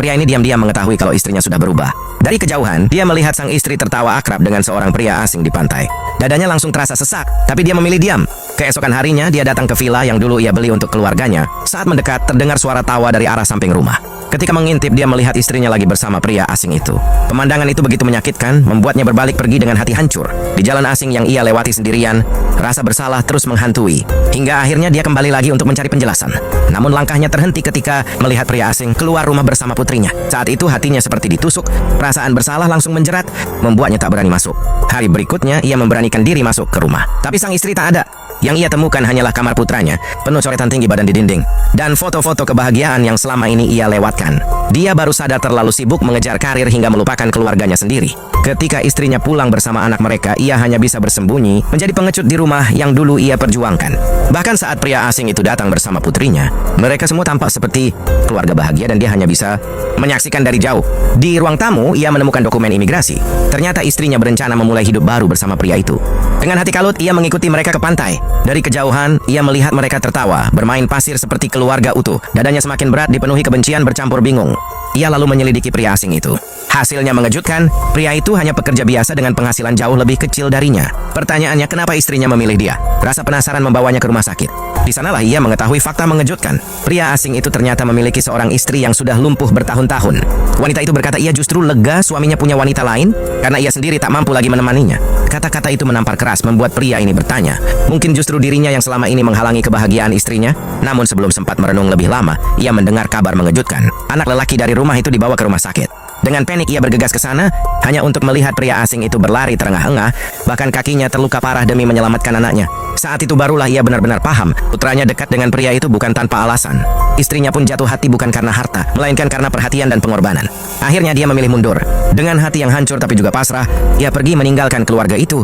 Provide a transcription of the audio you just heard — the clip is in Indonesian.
Pria ini diam-diam mengetahui kalau istrinya sudah berubah. Dari kejauhan, dia melihat sang istri tertawa akrab dengan seorang pria asing di pantai. Dadanya langsung terasa sesak, tapi dia memilih diam. Keesokan harinya, dia datang ke villa yang dulu ia beli untuk keluarganya. Saat mendekat, terdengar suara tawa dari arah samping rumah. Ketika mengintip, dia melihat istrinya lagi bersama pria asing itu. Pemandangan itu begitu menyakitkan, membuatnya berbalik pergi dengan hati hancur. Di jalan asing yang ia lewati sendirian, rasa bersalah terus menghantui. Hingga akhirnya dia kembali lagi untuk mencari penjelasan. Namun langkahnya terhenti ketika melihat pria asing keluar rumah bersama putrinya. Saat itu hatinya seperti ditusuk, perasaan bersalah langsung menjerat, membuatnya tak berani masuk. Hari berikutnya, ia memberanikan diri masuk ke rumah. Tapi sang istri tak ada. Yang ia temukan hanyalah kamar putranya, penuh coretan tinggi badan di dinding, dan foto-foto kebahagiaan yang selama ini ia lewatkan. Dia baru sadar terlalu sibuk mengejar karir hingga melupakan keluarganya sendiri. Ketika istrinya pulang bersama anak mereka, ia hanya bisa bersembunyi, menjadi pengecut di rumah yang dulu ia perjuangkan. Bahkan saat pria asing itu datang bersama putrinya, mereka semua tampak seperti keluarga bahagia dan dia hanya bisa menyaksikan dari jauh. Di ruang tamu, ia menemukan dokumen imigrasi. Ternyata istrinya berencana memulai hidup baru bersama pria itu. Dengan hati kalut, ia mengikuti mereka ke pantai. Dari kejauhan, ia melihat mereka tertawa, bermain pasir seperti keluarga utuh. Dadanya semakin berat, dipenuhi kebencian bercampur bingung. Ia lalu menyelidiki pria asing itu. Hasilnya mengejutkan, pria itu hanya pekerja biasa dengan penghasilan jauh lebih kecil darinya. Pertanyaannya, kenapa istrinya memilih dia? Rasa penasaran membawanya ke rumah sakit. Di sanalah ia mengetahui fakta mengejutkan. Pria asing itu ternyata memiliki seorang istri yang sudah lumpuh bertahun-tahun. Wanita itu berkata ia justru lega suaminya punya wanita lain karena ia sendiri tak mampu lagi menemaninya. Kata-kata itu menampar keras membuat pria ini bertanya, mungkin justru dirinya yang selama ini menghalangi kebahagiaan istrinya? Namun sebelum sempat merenung lebih lama, ia mendengar kabar mengejutkan. Anak lelaki dari rumah itu dibawa ke rumah sakit. Dengan panik ia bergegas ke sana, hanya untuk melihat pria asing itu berlari terengah-engah, bahkan kakinya terluka parah demi menyelamatkan anaknya. Saat itu barulah ia benar-benar paham, putranya dekat dengan pria itu bukan tanpa alasan. Istrinya pun jatuh hati bukan karena harta, melainkan karena perhatian dan pengorbanan. Akhirnya dia memilih mundur. Dengan hati yang hancur tapi juga pasrah, ia pergi meninggalkan keluarga itu